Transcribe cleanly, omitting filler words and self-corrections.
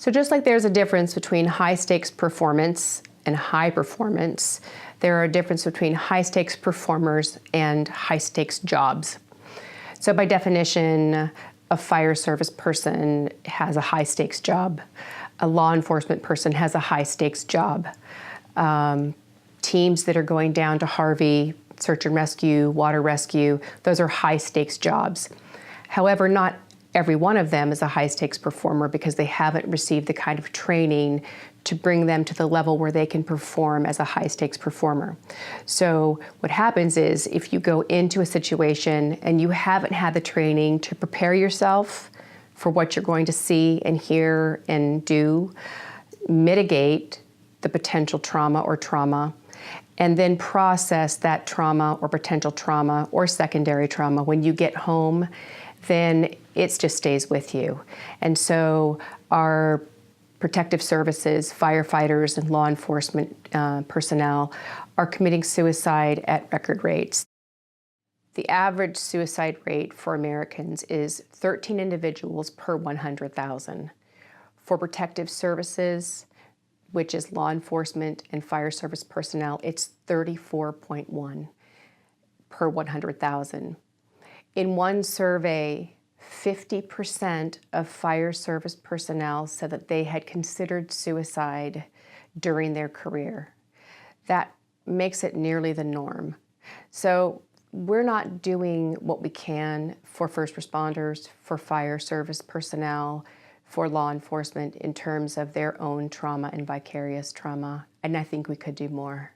So just like there's a difference between high stakes performance and high performance, there are a difference between high stakes performers and high stakes jobs. So by definition, a fire service person has a high stakes job. A law enforcement person has a high stakes job. Teams that are going down to Harvey, search and rescue, water rescue, those are high stakes jobs. However, not every one of them is a high stakes performer because they haven't received the kind of training to bring them to the level where they can perform as a high stakes performer. So what happens is if you go into a situation and you haven't had the training to prepare yourself for what you're going to see and hear and do, mitigate the potential trauma, and then process that trauma or potential trauma or secondary trauma when you get home, then it just stays with you. And so our protective services, firefighters, and law enforcement personnel are committing suicide at record rates. The average suicide rate for Americans is 13 individuals per 100,000. For protective services, which is law enforcement and fire service personnel, it's 34.1 per 100,000. In one survey, 50% of fire service personnel said that they had considered suicide during their career. That makes it nearly the norm. So we're not doing what we can for first responders, for fire service personnel, for law enforcement in terms of their own trauma and vicarious trauma, and I think we could do more.